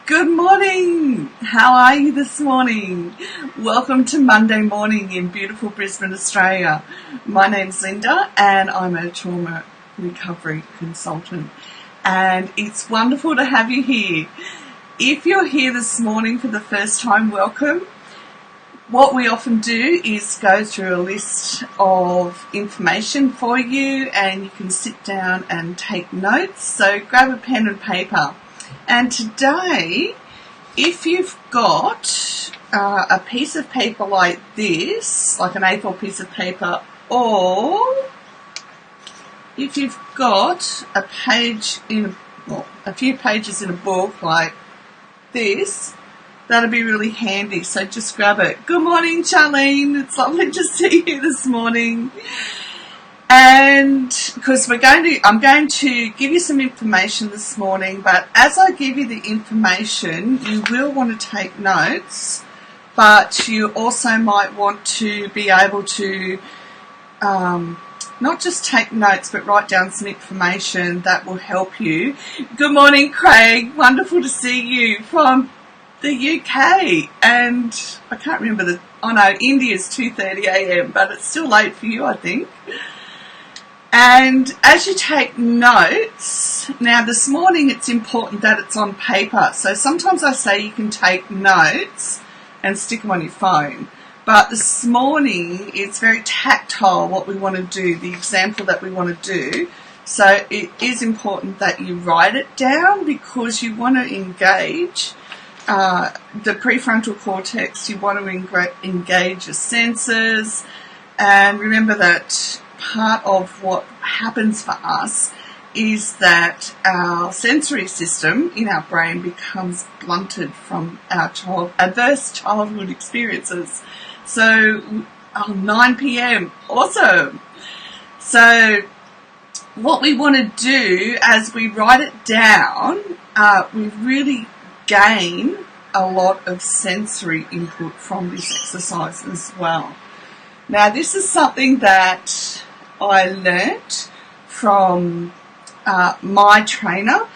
Good morning. How are you this morning? Welcome to Monday morning in beautiful Brisbane, Australia. My name's Linda and I'm a trauma recovery consultant, and it's wonderful to have you here. If you're here this morning for the first time, welcome. What we often do is go through a list of information for you, and you can sit down and take notes. So grab a pen and paper. And today, if you've got a piece of paper like this, like an A4 piece of paper, or if you've got a few pages in a book like this, that'll be really handy. So just grab it. Good morning, Charlene. It's lovely to see you this morning. And because I'm going to give you some information this morning, but as I give you the information, you will want to take notes, but you also might want to be able to not just take notes, but write down some information that will help you. Good morning, Craig. Wonderful to see you from the UK. And I can't remember India's 2:30 a.m., but it's still late for you, I think. And as you take notes, now this morning it's important that it's on paper. So sometimes I say you can take notes and stick them on your phone. But this morning it's very tactile what we want to do, the example that we want to do. So it is important that you write it down because you want to engage the prefrontal cortex. You want to engage your senses. And remember that part of what happens for us is that our sensory system in our brain becomes blunted from our adverse childhood experiences. So 9 p.m, awesome. So what we want to do as we write it down, we really gain a lot of sensory input from this exercise as well. Now this is something that I learnt from my trainer,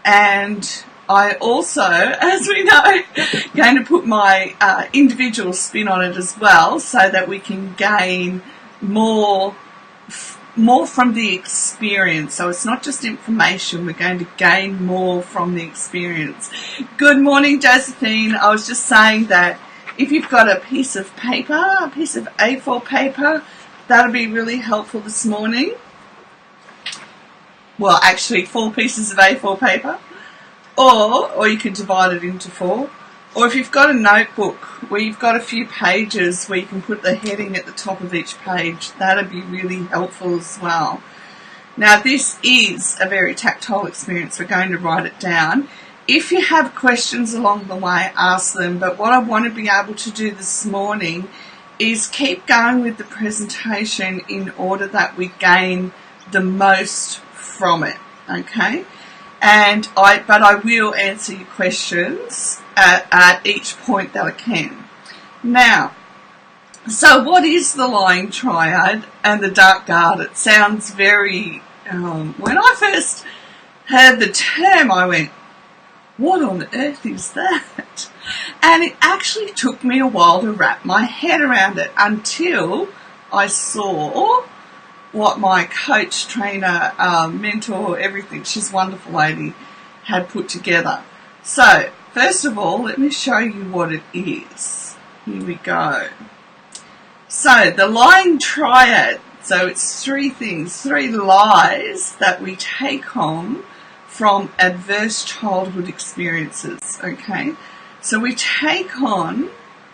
and I also, as we know, going to put my individual spin on it as well, so that we can gain more from the experience. So it's not just information, we're going to gain more from the experience. Good morning, Josephine. I was just saying that if you've got a piece of paper, a piece of A4 paper, that'll be really helpful this morning. Well, actually 4 pieces of A4 paper, or you could divide it into 4. Or if you've got a notebook where you've got a few pages where you can put the heading at the top of each page, that'll be really helpful as well. Now this is a very tactile experience. We're going to write it down. If you have questions along the way, ask them. But what I want to be able to do this morning is keep going with the presentation in order that we gain the most from it, okay? But I will answer your questions at each point that I can. Now, so what is the lying triad and the dark guard? It sounds very, when I first heard the term, I went, what on earth is that? And it actually took me a while to wrap my head around it until I saw what my coach, trainer, mentor, everything, she's a wonderful lady, had put together. So, first of all, let me show you what it is. Here we go. So, the lying triad. So, it's 3 things, 3 lies that we take on from adverse childhood experiences, okay? So we take on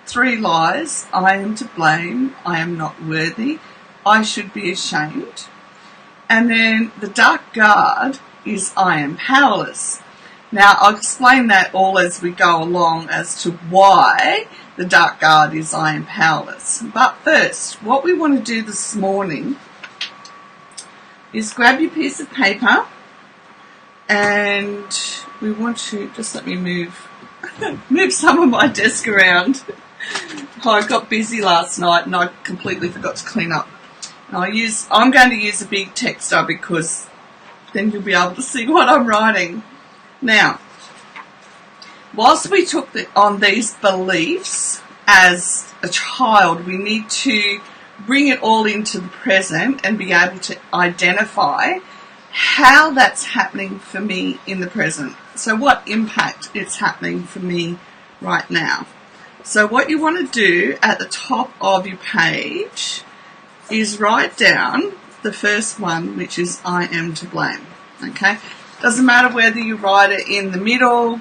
3 lies. I am to blame, I am not worthy, I should be ashamed. And then the dark guard is I am powerless. Now I'll explain that all as we go along as to why the dark guard is I am powerless. But first, what we want to do this morning is grab your piece of paper, and we want to, just let me move some of my desk around. I got busy last night and I completely forgot to clean up. And I'm going to use a big texter because then you'll be able to see what I'm writing. Now, whilst we took on these beliefs as a child, we need to bring it all into the present and be able to identify how that's happening for me in the present. So what impact it's happening for me right now. So what you want to do at the top of your page is write down the first one, which is I am to blame. Okay? Doesn't matter whether you write it in the middle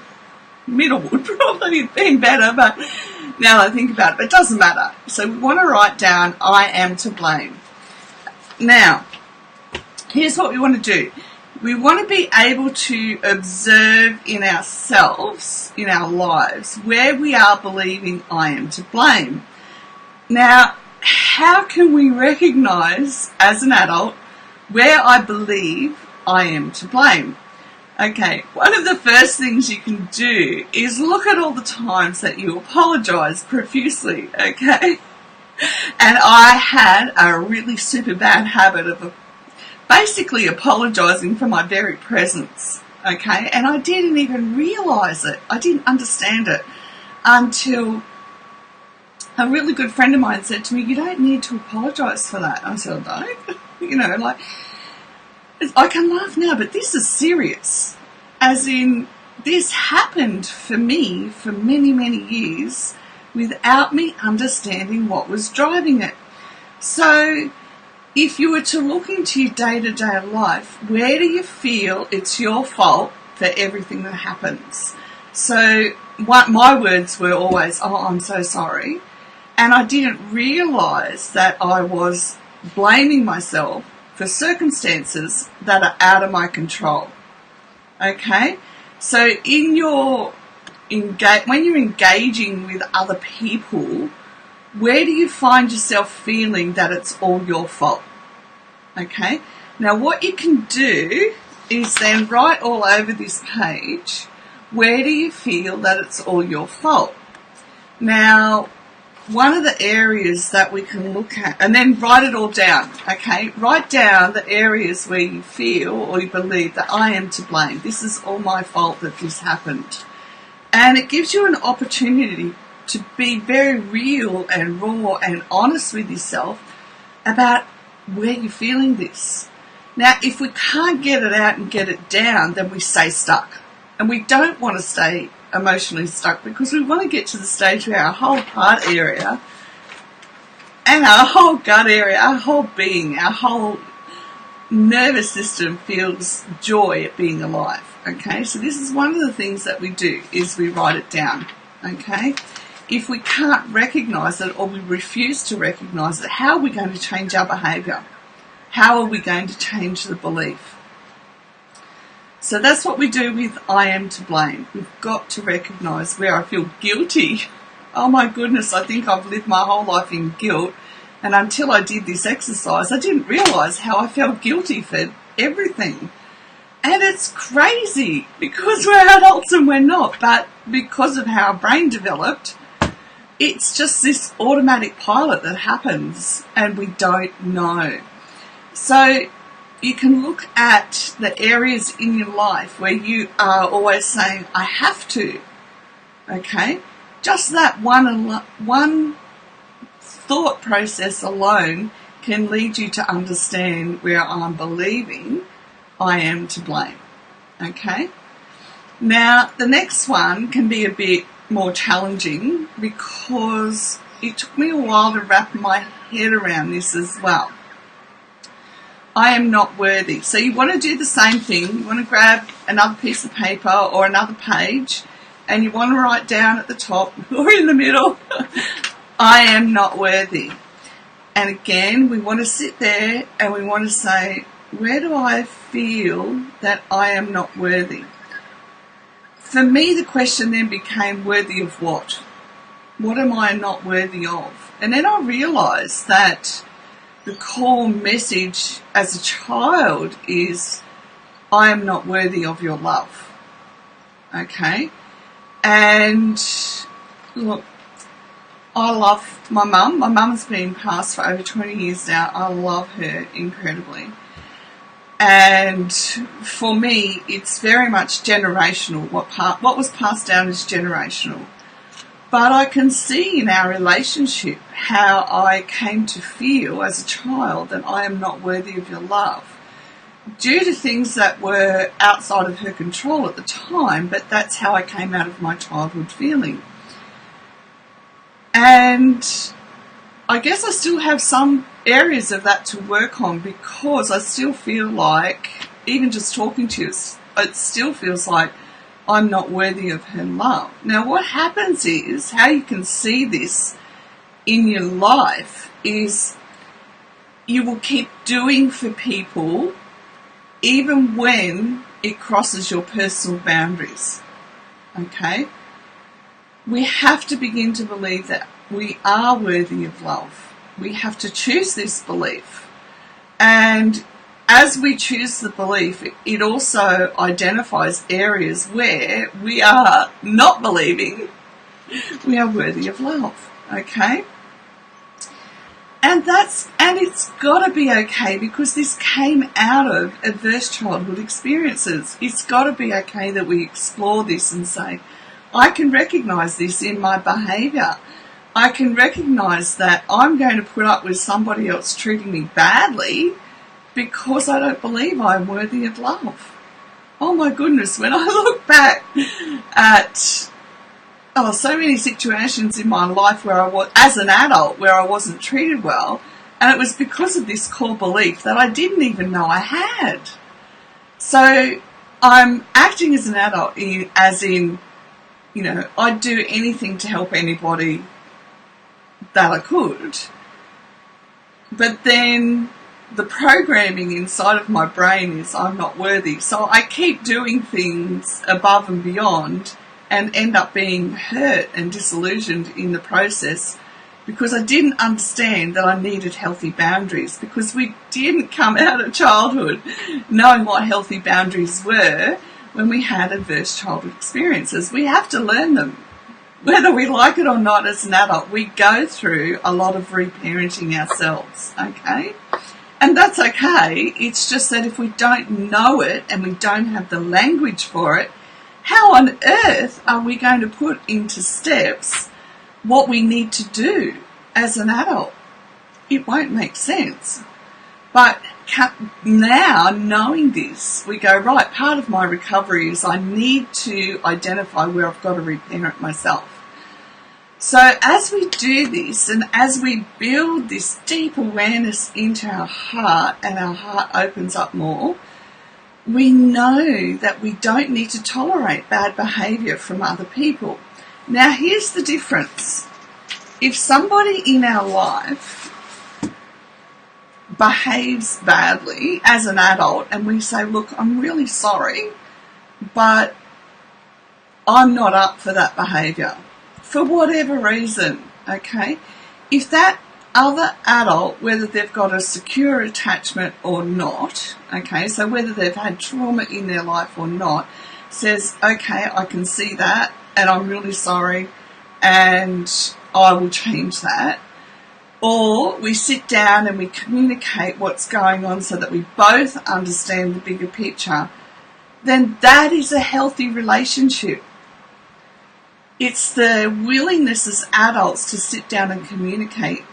would probably have been better, but now I think about it, but it doesn't matter. So we want to write down I am to blame. Now, here's what we want to do. We want to be able to observe in ourselves, in our lives, where we are believing I am to blame. Now, how can we recognise as an adult where I believe I am to blame? Okay, one of the first things you can do is look at all the times that you apologise profusely, okay? And I had a really super bad habit of basically apologising for my very presence, okay? And I didn't even realise it. I didn't understand it until a really good friend of mine said to me, you don't need to apologise for that. I said, I don't. I can laugh now, but this is serious. As in, this happened for me for many, many years without me understanding what was driving it. So if you were to look into your day-to-day life, where do you feel it's your fault for everything that happens? So my words were always, oh, I'm so sorry. And I didn't realise that I was blaming myself for circumstances that are out of my control. Okay? So when you're engaging with other people, where do you find yourself feeling that it's all your fault? Okay? Now what you can do is then write all over this page, where do you feel that it's all your fault? Now, one of the areas that we can look at, and then write it all down, okay? Write down the areas where you feel or you believe that I am to blame. This is all my fault that this happened. And it gives you an opportunity to be very real and raw and honest with yourself about where you're feeling this. Now, if we can't get it out and get it down, then we stay stuck. And we don't want to stay emotionally stuck because we want to get to the stage where our whole heart area and our whole gut area, our whole being, our whole nervous system feels joy at being alive. Okay, so this is one of the things that we do, is we write it down. Okay, if we can't recognise it or we refuse to recognise it, how are we going to change our behaviour? How are we going to change the belief? So that's what we do with I am to blame. We've got to recognise where I feel guilty. Oh my goodness, I think I've lived my whole life in guilt, and until I did this exercise, I didn't realise how I felt guilty for everything. And it's crazy because we're adults and we're not, but because of how our brain developed, it's just this automatic pilot that happens and we don't know. So you can look at the areas in your life where you are always saying, I have to, okay? Just that one thought process alone can lead you to understand where I'm believing I am to blame, okay? Now, the next one can be a bit more challenging because it took me a while to wrap my head around this as well. I am not worthy. So you want to do the same thing. You want to grab another piece of paper or another page and you want to write down at the top or in the middle, I am not worthy. And again, we want to sit there and we want to say, where do I feel that I am not worthy? For me, the question then became, worthy of what? What am I not worthy of? And then I realised that the core message as a child is, I am not worthy of your love. Okay? And look, I love my mum. My mum's been passed for over 20 years now. I love her incredibly. And for me, it's very much generational. What was passed down is generational. But I can see in our relationship how I came to feel as a child that I am not worthy of your love due to things that were outside of her control at the time, but that's how I came out of my childhood feeling. And I guess I still have some areas of that to work on, because I still feel like, even just talking to you, it still feels like I'm not worthy of her love. Now, what happens is, how you can see this in your life is you will keep doing for people even when it crosses your personal boundaries. Okay? We have to begin to believe that we are worthy of love. We have to choose this belief. And as we choose the belief, it also identifies areas where we are not believing we are worthy of love. Okay? And it's got to be okay, because this came out of adverse childhood experiences. It's got to be okay that we explore this and say, I can recognise this in my behaviour. I can recognise that I'm going to put up with somebody else treating me badly because I don't believe I'm worthy of love. Oh my goodness, when I look back at so many situations in my life where I was, as an adult, where I wasn't treated well, and it was because of this core belief that I didn't even know I had. So I'm acting as an adult as in, I'd do anything to help anybody that I could. But then the programming inside of my brain is I'm not worthy. So I keep doing things above and beyond and end up being hurt and disillusioned in the process, because I didn't understand that I needed healthy boundaries, because we didn't come out of childhood knowing what healthy boundaries were when we had adverse childhood experiences. We have to learn them. Whether we like it or not as an adult, we go through a lot of reparenting ourselves, okay? And that's okay. It's just that if we don't know it and we don't have the language for it, how on earth are we going to put into steps what we need to do as an adult? It won't make sense. But now, knowing this, we go, right, part of my recovery is I need to identify where I've got to reparent myself. So as we do this, and as we build this deep awareness into our heart, and our heart opens up more, we know that we don't need to tolerate bad behaviour from other people. Now, here's the difference. If somebody in our life behaves badly as an adult and we say, look, I'm really sorry, but I'm not up for that behaviour, for whatever reason, okay? If that other adult, whether they've got a secure attachment or not, okay, so whether they've had trauma in their life or not, says, okay, I can see that and I'm really sorry and I will change that. Or we sit down and we communicate what's going on so that we both understand the bigger picture, then that is a healthy relationship. It's the willingness as adults to sit down and communicate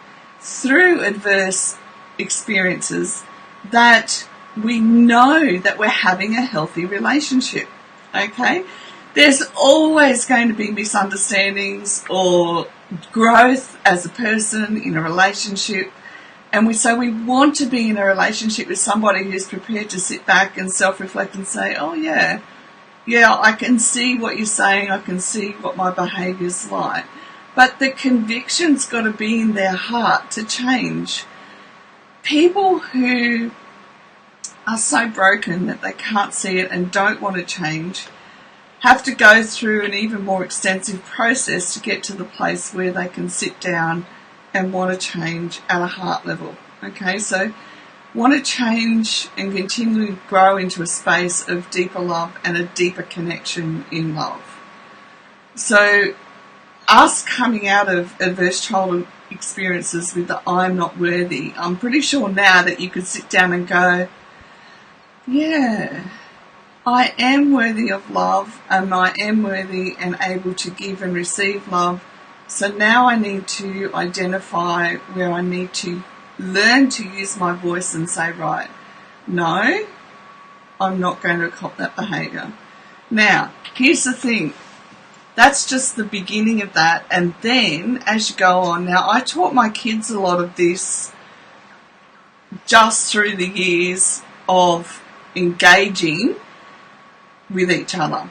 through adverse experiences that we know that we're having a healthy relationship, okay? There's always going to be misunderstandings or growth as a person in a relationship, and we want to be in a relationship with somebody who's prepared to sit back and self-reflect and say, oh yeah, I can see what you're saying, I can see what my behaviour's like. But the conviction's got to be in their heart to change. People who are so broken that they can't see it and don't want to change have to go through an even more extensive process to get to the place where they can sit down and want to change at a heart level. Okay, so want to change and continue to grow into a space of deeper love and a deeper connection in love. So us coming out of adverse childhood experiences with the I'm not worthy, I'm pretty sure now that you could sit down and go, yeah, I am worthy of love, and I am worthy and able to give and receive love. So now I need to identify where I need to learn to use my voice and say, right, no, I'm not going to cop that behaviour. Now, here's the thing. That's just the beginning of that. And then as you go on, now I taught my kids a lot of this just through the years of engaging with each other.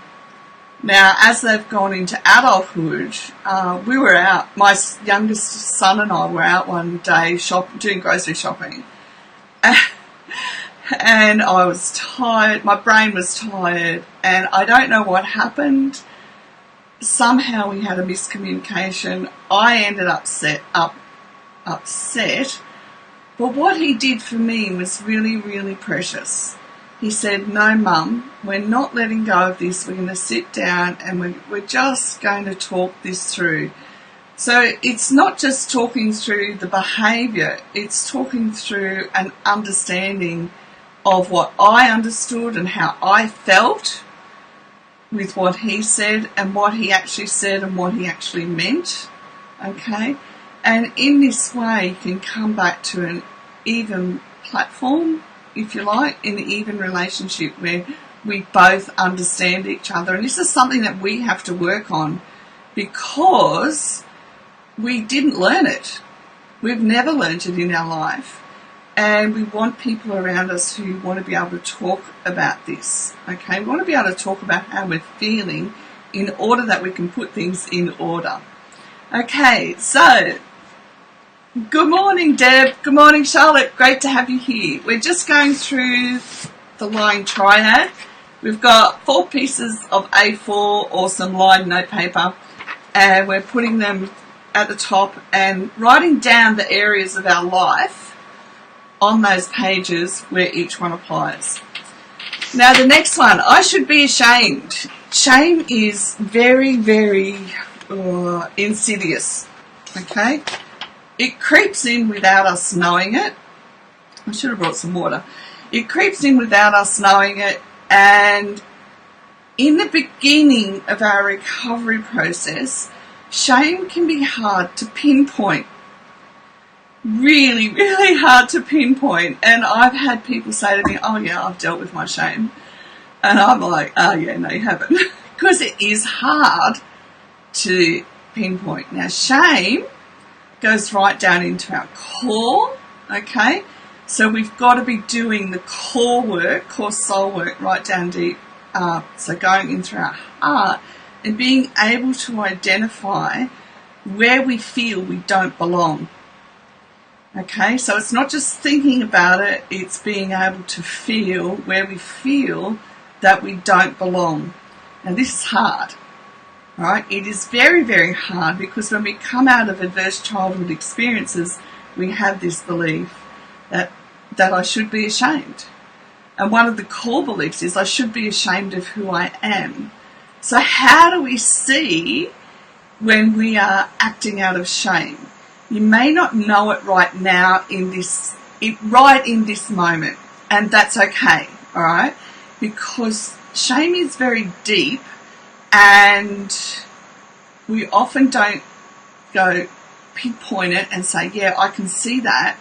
Now, as they've gone into adulthood, we were out, my youngest son and I were out one day doing grocery shopping. And I was tired, my brain was tired, and I don't know what happened. Somehow we had a miscommunication. I ended up upset. But what he did for me was really, really precious. He said, no, Mum, we're not letting go of this. We're going to sit down and we're just going to talk this through. So it's not just talking through the behaviour, it's talking through an understanding of what I understood and how I felt with what he said and what he actually said and what he actually meant. Okay? And in this way, you can come back to an even platform, if you like, in an even relationship where we both understand each other. And this is something that we have to work on because we didn't learn it. We've never learned it in our life. And we want people around us who want to be able to talk about this. Okay? We want to be able to talk about how we're feeling in order that we can put things in order. Okay, so good morning, Deb. Good morning, Charlotte. Great to have you here. We're just going through the line Triad. We've got 4 pieces of A4 or some lined notepaper, and we're putting them at the top and writing down the areas of our life on those pages where each one applies. Now, the next one, I should be ashamed. Shame is very, very insidious. Okay? It creeps in without us knowing it. I should have brought some water. It creeps in without us knowing it, and in the beginning of our recovery process, shame can be hard to pinpoint. Really, really hard to pinpoint. And I've had people say to me, oh yeah, I've dealt with my shame. And I'm like, oh yeah, no you haven't. Because it is hard to pinpoint. Now, shame goes right down into our core, okay? So we've got to be doing the core work, core soul work, right down deep. So going into our heart and being able to identify where we feel we don't belong. Okay, so it's not just thinking about it, it's being able to feel where we feel that we don't belong. Now this is hard. Right? It is very, very hard because when we come out of adverse childhood experiences, we have this belief that I should be ashamed. And one of the core beliefs is I should be ashamed of who I am. So how do we see when we are acting out of shame? You may not know it right now right in this moment, and that's okay, all right? Because shame is very deep. And we often don't go pinpoint it and say, yeah, I can see that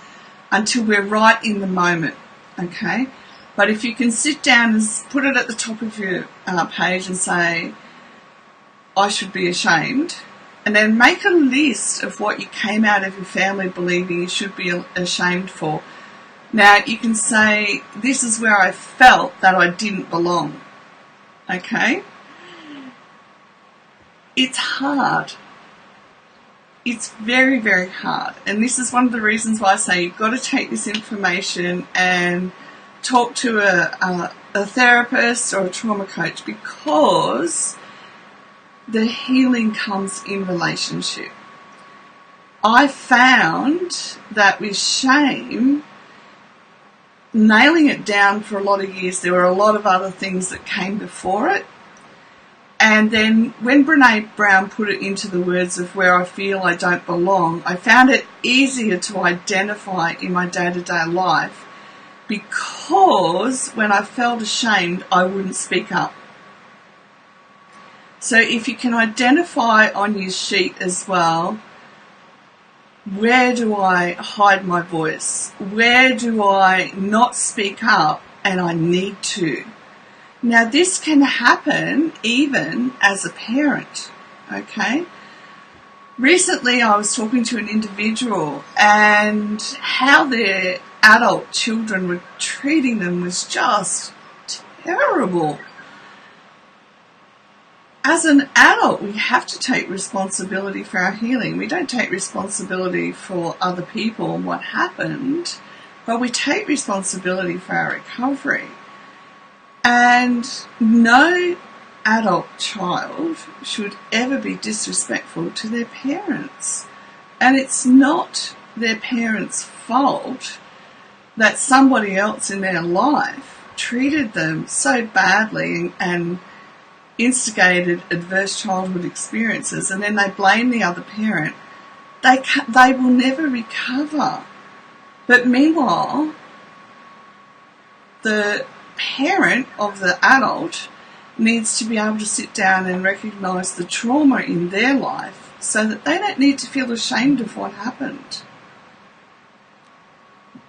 until we're right in the moment, okay? But if you can sit down and put it at the top of your page and say, I should be ashamed, and then make a list of what you came out of your family believing you should be ashamed for. Now, you can say, this is where I felt that I didn't belong, okay? It's hard. It's very, very hard. And this is one of the reasons why I say you've got to take this information and talk to a therapist or a trauma coach, because the healing comes in relationship. I found that with shame, nailing it down for a lot of years, there were a lot of other things that came before it. And then when Brene Brown put it into the words of where I feel I don't belong, I found it easier to identify in my day-to-day life because when I felt ashamed, I wouldn't speak up. So if you can identify on your sheet as well, where do I hide my voice? Where do I not speak up and I need to? Now this can happen even as a parent, okay? Recently I was talking to an individual and how their adult children were treating them was just terrible. As an adult, we have to take responsibility for our healing. We don't take responsibility for other people and what happened, but we take responsibility for our recovery. And no adult child should ever be disrespectful to their parents. And it's not their parents' fault that somebody else in their life treated them so badly and instigated adverse childhood experiences, and then they blame the other parent. They will never recover. But meanwhile, the parent of the adult needs to be able to sit down and recognise the trauma in their life so that they don't need to feel ashamed of what happened.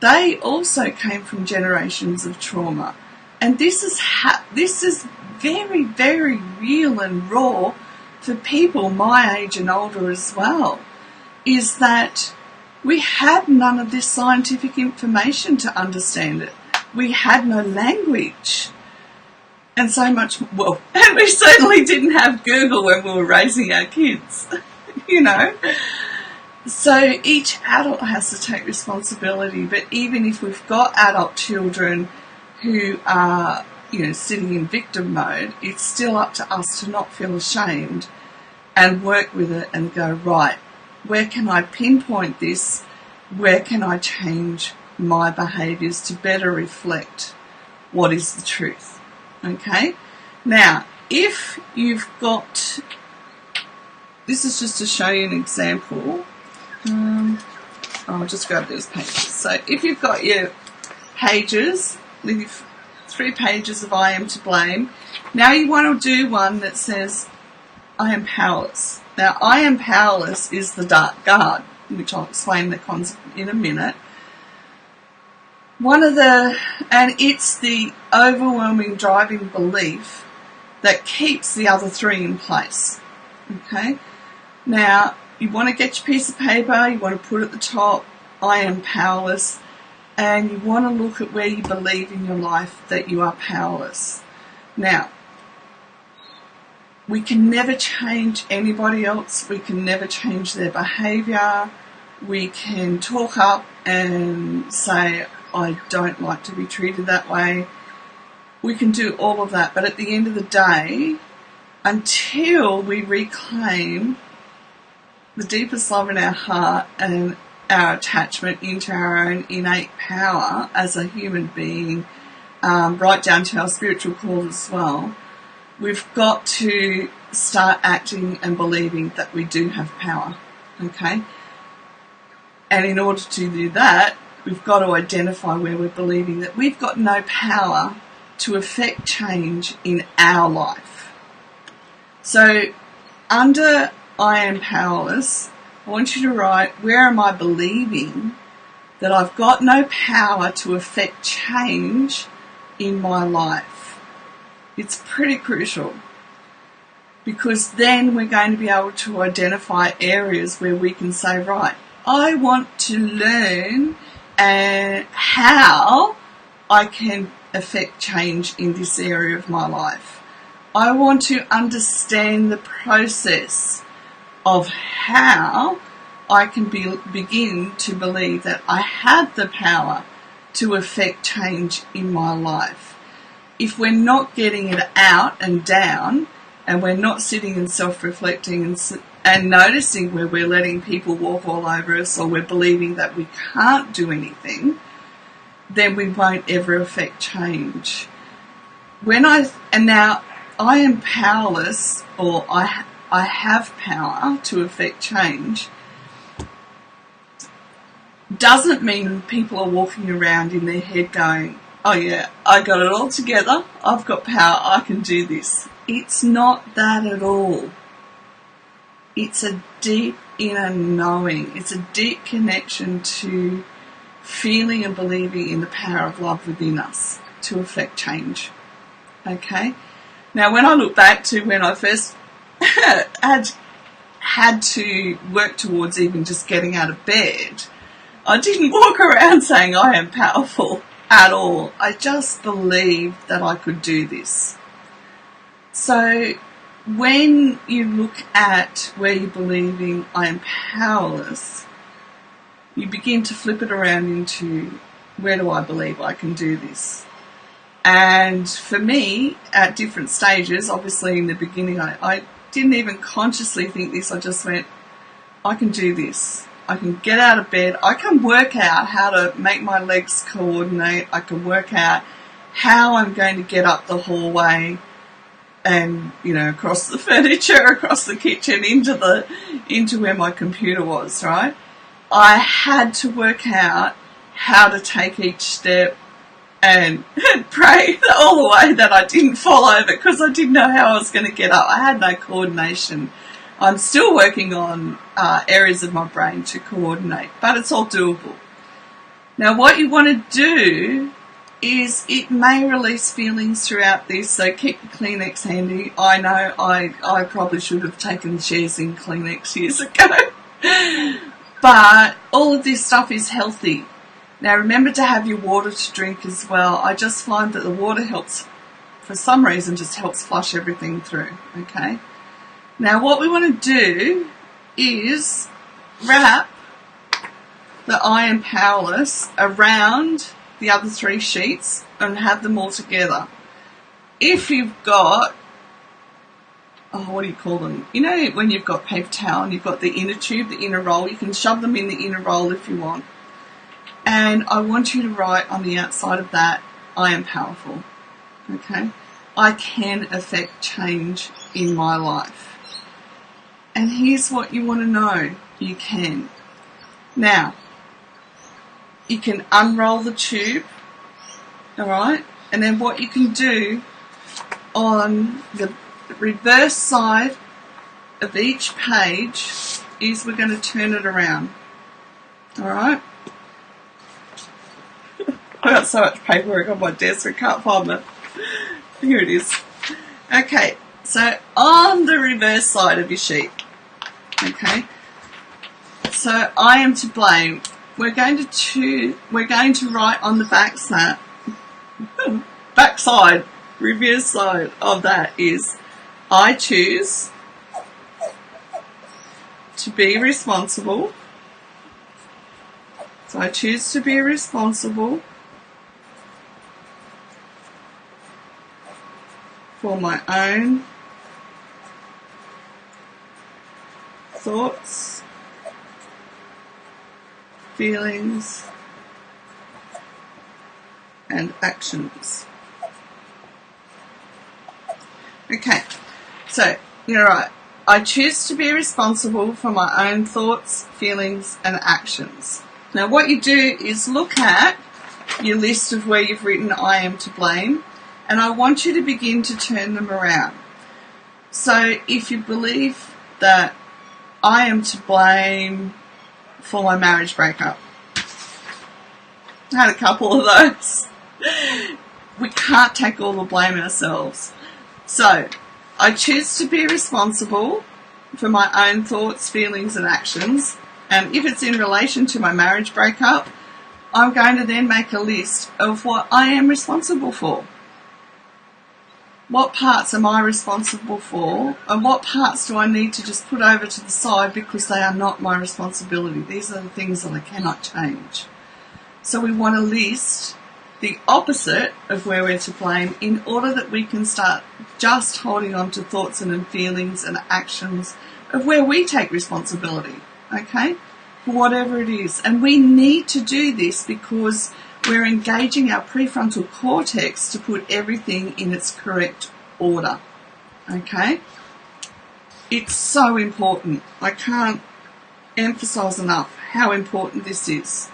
They also came from generations of trauma. And this is very, very real and raw for people my age and older as well, is that we had none of this scientific information to understand it. We had no language. And so much, well, and we certainly didn't have Google when we were raising our kids, you know. So each adult has to take responsibility, but even if we've got adult children who are, sitting in victim mode, it's still up to us to not feel ashamed and work with it and go, right, where can I pinpoint this? Where can I change my behaviours to better reflect what is the truth? Okay? Now, if you've got, this is just to show you an example. I'll just grab those pages. So if you've got your pages, leave 3 pages of I am to blame. Now you want to do one that says I am powerless. Now I am powerless is the dark guard, which I'll explain the concept in a minute. And it's the overwhelming driving belief that keeps the other 3 in place. Okay? Now, you want to get your piece of paper, you want to put at the top, I am powerless, and you want to look at where you believe in your life that you are powerless. Now, we can never change anybody else, we can never change their behaviour, we can talk up and say, I don't like to be treated that way. We can do all of that, but at the end of the day, until we reclaim the deepest love in our heart and our attachment into our own innate power as a human being, right down to our spiritual call as well, we've got to start acting and believing that we do have power, okay? And in order to do that, we've got to identify where we're believing that we've got no power to affect change in our life. So under I am powerless, I want you to write, where am I believing that I've got no power to affect change in my life? It's pretty crucial, because then we're going to be able to identify areas where we can say, right, I want to learn how I can affect change in this area of my life. I want to understand the process of how I can begin to believe that I have the power to affect change in my life. If we're not getting it out and down, and we're not sitting and self-reflecting and noticing where we're letting people walk all over us, or we're believing that we can't do anything, then we won't ever affect change. Now I am powerless, or I have power to affect change. doesn't mean people are walking around in their head going, oh yeah, I got it all together, I've got power, I can do this. It's not that at all. It's a deep inner knowing. It's a deep connection to feeling and believing in the power of love within us to affect change. Okay? Now, when I look back to when I first had to work towards even just getting out of bed, I didn't walk around saying I am powerful at all. I just believed that I could do this. So when you look at where you're believing I am powerless, you begin to flip it around into where do I believe I can do this? And for me, at different stages, obviously in the beginning, I didn't even consciously think this. I just went, I can do this. I can get out of bed. I can work out how to make my legs coordinate. I can work out how I'm going to get up the hallway and, you know, across the furniture, across the kitchen, into where my computer was, right? I had to work out how to take each step and pray all the way that I didn't fall over because I didn't know how I was going to get up. I had no coordination. I'm still working on areas of my brain to coordinate, but it's all doable. Now, what you want to do is it may release feelings throughout this, so keep your Kleenex handy. I know I probably should have taken shares in Kleenex years ago, but all of this stuff is healthy. Now, remember to have your water to drink as well. I just find that the water helps, for some reason, just helps flush everything through, okay? Now, what we want to do is wrap the I am powerless around the other three sheets and have them all together. If you've got, what do you call them? You know, when you've got paper towel and you've got the inner tube, the inner roll, you can shove them in the inner roll if you want. And I want you to write on the outside of that, I am powerful. Okay? I can affect change in my life. And here's what you want to know. You can. Now, you can unroll the tube, alright? And then what you can do on the reverse side of each page is we're going to turn it around. Alright? I got so much paperwork on my desk I can't find it. Here it is. Okay, so on the reverse side of your sheet, okay, so I am to blame. We're going to write on the backside, reverse side of that is I choose to be responsible. So I choose to be responsible for my own thoughts, feelings, and actions. Okay, so you're right. I choose to be responsible for my own thoughts, feelings, and actions. Now what you do is look at your list of where you've written I am to blame, and I want you to begin to turn them around. So if you believe that I am to blame for my marriage breakup, I had a couple of those. We can't take all the blame ourselves. So I choose to be responsible for my own thoughts, feelings, and actions. And if it's in relation to my marriage breakup, I'm going to then make a list of what I am responsible for. What parts am I responsible for, and what parts do I need to just put over to the side because they are not my responsibility? These are the things that I cannot change. So we want to list the opposite of where we're to blame in order that we can start just holding on to thoughts and feelings and actions of where we take responsibility, okay, for whatever it is. And we need to do this because we're engaging our prefrontal cortex to put everything in its correct order, okay? It's so important. I can't emphasize enough how important this is.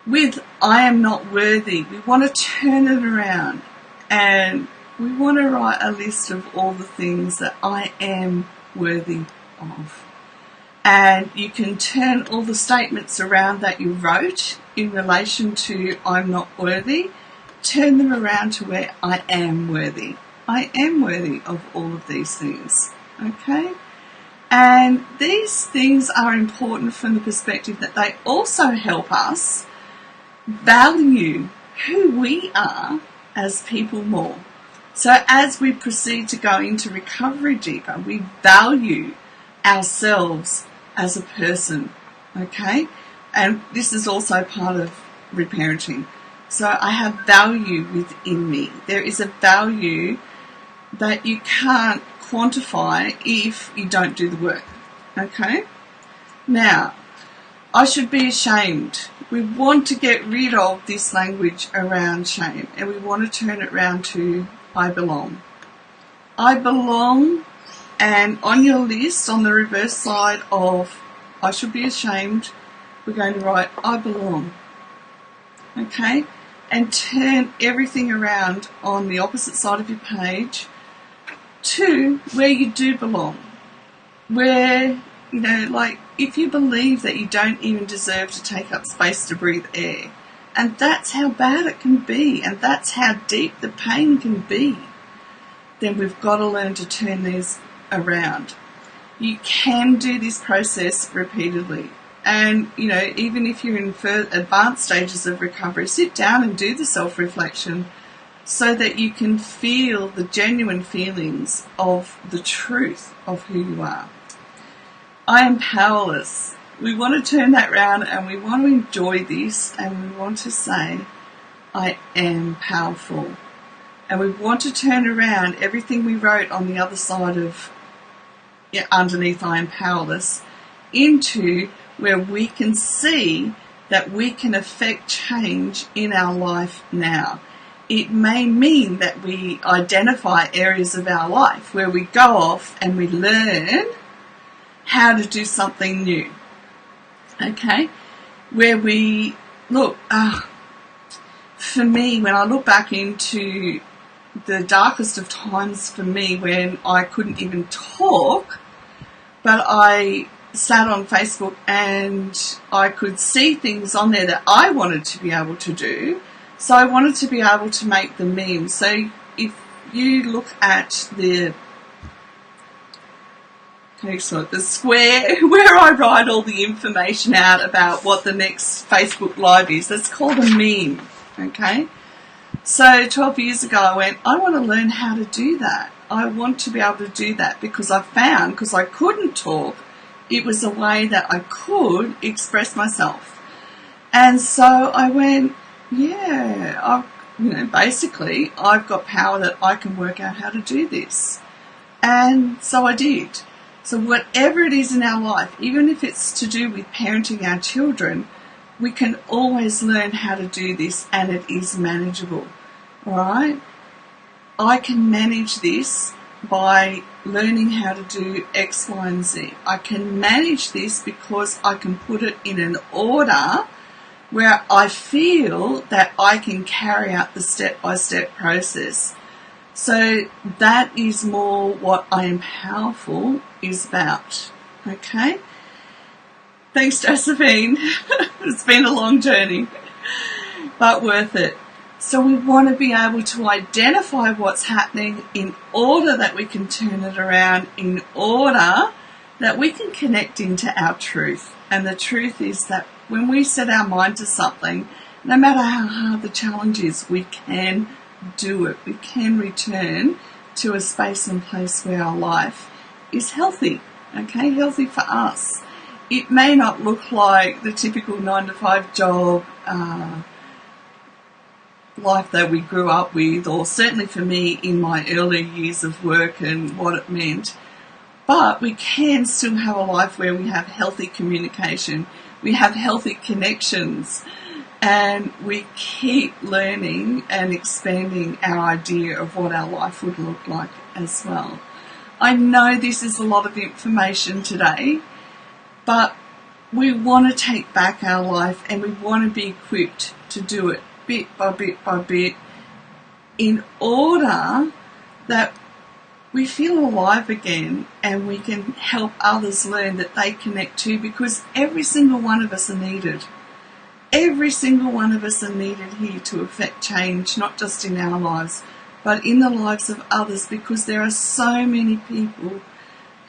With I am not worthy, we want to turn it around and we want to write a list of all the things that I am worthy of. And you can turn all the statements around that you wrote in relation to I'm not worthy, turn them around to where I am worthy. I am worthy of all of these things. Okay? And these things are important from the perspective that they also help us value who we are as people more. So as we proceed to go into recovery deeper, we value ourselves as a person, okay? And this is also part of reparenting. So I have value within me. There is a value that you can't quantify if you don't do the work, okay? Now, I should be ashamed. We want to get rid of this language around shame, and we want to turn it around to I belong. I belong, and on your list, on the reverse side of I should be ashamed, we're going to write I belong. Okay? And turn everything around on the opposite side of your page to where you do belong. Where, you know, like if you believe that you don't even deserve to take up space to breathe air, and that's how bad it can be, and that's how deep the pain can be, then we've got to learn to turn these around. You can do this process repeatedly. And, you know, even if you're in advanced stages of recovery, sit down and do the self-reflection so that you can feel the genuine feelings of the truth of who you are. I am powerless. We want to turn that round and we want to enjoy this and we want to say, I am powerful. And we want to turn around everything we wrote on the other side of, underneath I am powerless, into where we can see that we can affect change in our life now. It may mean that we identify areas of our life where we go off and we learn how to do something new. Okay? Where we look, for me, when I look back into the darkest of times for me when I couldn't even talk, but I sat on Facebook and I could see things on there that I wanted to be able to do. So I wanted to be able to make the memes. So if you look at the square where I write all the information out about what the next Facebook Live is, that's called a meme, okay? So 12 years ago I went, I want to learn how to do that. I want to be able to do that because I found, because I couldn't talk, it was a way that I could express myself. And so I went, basically I've got power that I can work out how to do this. And so I did. So whatever it is in our life, even if it's to do with parenting our children, we can always learn how to do this and it is manageable. All right? I can manage this by learning how to do X, Y, and Z. I can manage this because I can put it in an order where I feel that I can carry out the step-by-step process. So that is more what I am powerful is about. Okay? Thanks, Josephine. It's been a long journey, but worth it. So we want to be able to identify what's happening in order that we can turn it around, in order that we can connect into our truth. And the truth is that when we set our mind to something, no matter how hard the challenge is, we can do it. We can return to a space and place where our life is healthy, okay? Healthy for us. It may not look like the typical 9-to-5 job, life that we grew up with, or certainly for me in my early years of work and what it meant, but we can still have a life where we have healthy communication, we have healthy connections, and we keep learning and expanding our idea of what our life would look like as well. I know this is a lot of information today, but we want to take back our life, and we want to be equipped to do it bit by bit by bit in order that we feel alive again and we can help others learn that they connect too, because every single one of us are needed. Every single one of us are needed here to affect change, not just in our lives, but in the lives of others, because there are so many people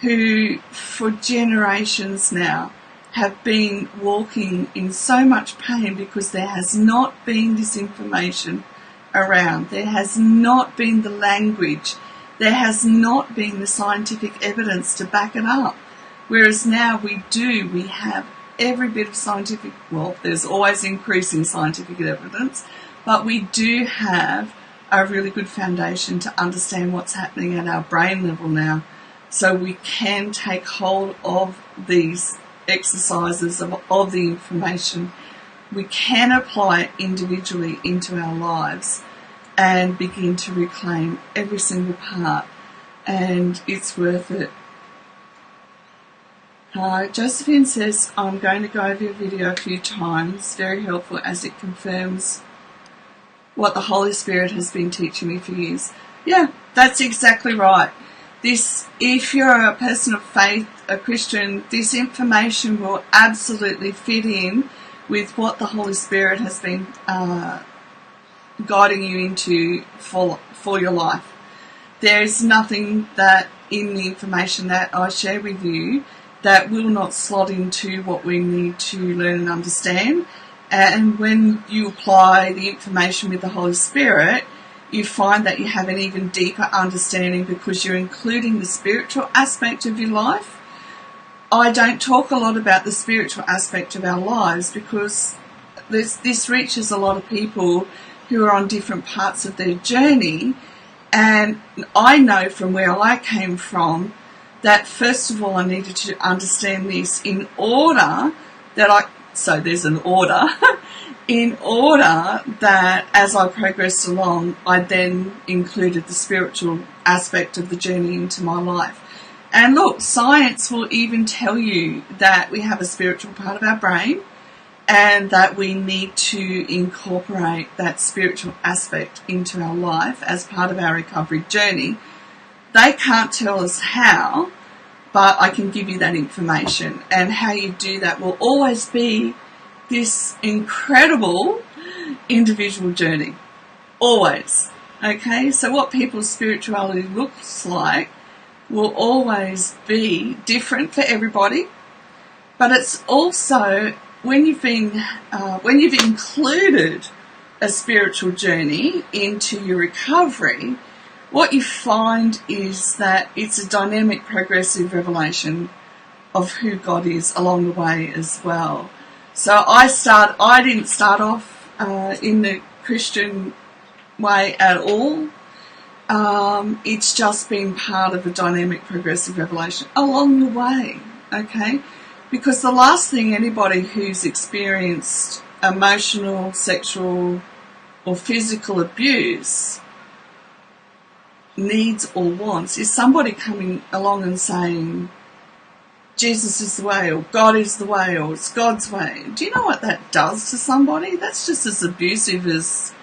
who, for generations now, have been walking in so much pain because there has not been this information around. There has not been the language. There has not been the scientific evidence to back it up. Whereas now we have every bit of scientific, well, there's always increasing scientific evidence, but we do have a really good foundation to understand what's happening at our brain level now. So we can take hold of these exercises, of the information. We can apply it individually into our lives and begin to reclaim every single part, and it's worth it. Josephine says, I'm going to go over your video a few times, very helpful as it confirms what the Holy Spirit has been teaching me for years. Yeah, that's exactly right. If you're a person of faith, a Christian, this information will absolutely fit in with what the Holy Spirit has been guiding you into for your life. There is nothing that in the information that I share with you that will not slot into what we need to learn and understand. And when you apply the information with the Holy Spirit, you find that you have an even deeper understanding because you're including the spiritual aspect of your life. I don't talk a lot about the spiritual aspect of our lives because this reaches a lot of people who are on different parts of their journey. And I know from where I came from that first of all I needed to understand this in order that so there's an order, in order that as I progressed along, I then included the spiritual aspect of the journey into my life. And look, science will even tell you that we have a spiritual part of our brain and that we need to incorporate that spiritual aspect into our life as part of our recovery journey. They can't tell us how, but I can give you that information, and how you do that will always be this incredible individual journey. Always. Okay? So what people's spirituality looks like will always be different for everybody, but it's also when you've included a spiritual journey into your recovery, what you find is that it's a dynamic, progressive revelation of who God is along the way as well. So I didn't start off in the Christian way at all. It's just been part of a dynamic, progressive revelation along the way, okay? Because the last thing anybody who's experienced emotional, sexual, or physical abuse needs or wants is somebody coming along and saying, Jesus is the way, or God is the way, or it's God's way. Do you know what that does to somebody? That's just as abusive as,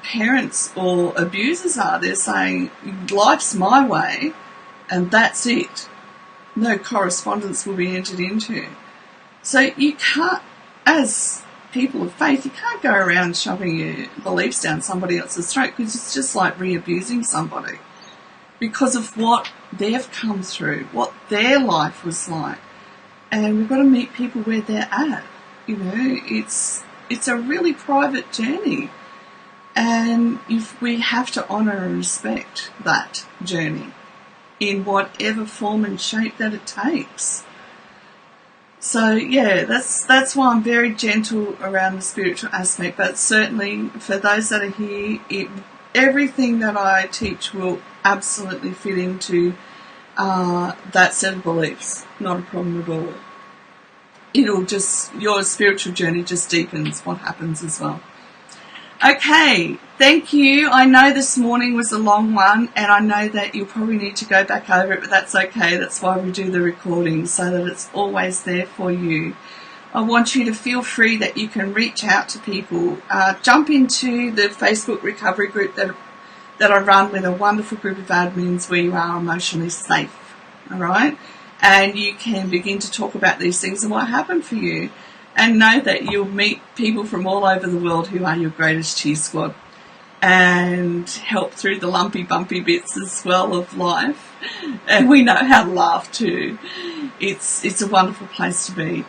parents or abusers are. They're saying, life's my way, and that's it. No correspondence will be entered into. So you can't, as people of faith, you can't go around shoving your beliefs down somebody else's throat, because it's just like re-abusing somebody because of what they've come through, what their life was like. And we've got to meet people where they're at. It's a really private journey, and we have to honour and respect that journey in whatever form and shape that it takes. So yeah, that's why I'm very gentle around the spiritual aspect, but certainly for those that are here, everything that I teach will absolutely fit into that set of beliefs. Not a problem at all. Your spiritual journey just deepens what happens as well. Okay, thank you. I know this morning was a long one, and I know that you'll probably need to go back over it, but that's okay. That's why we do the recording, so that it's always there for you. I want you to feel free that you can reach out to people. Jump into the Facebook recovery group that I run with a wonderful group of admins where you are emotionally safe, all right? And you can begin to talk about these things and what happened for you. And know that you'll meet people from all over the world who are your greatest cheer squad and help through the lumpy, bumpy bits as well of life. And we know how to laugh too. It's a wonderful place to be.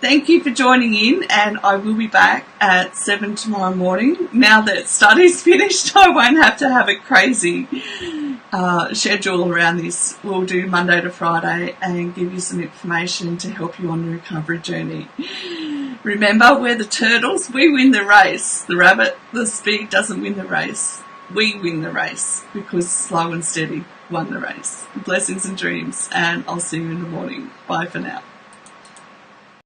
Thank you for joining in, and I will be back at 7 tomorrow morning. Now that study's finished, I won't have to have a crazy schedule around this. We'll do Monday to Friday and give you some information to help you on the recovery journey. Remember, we're the turtles. We win the race. The rabbit, the speed doesn't win the race. We win the race because Slow and Steady won the race. Blessings and dreams, and I'll see you in the morning. Bye for now.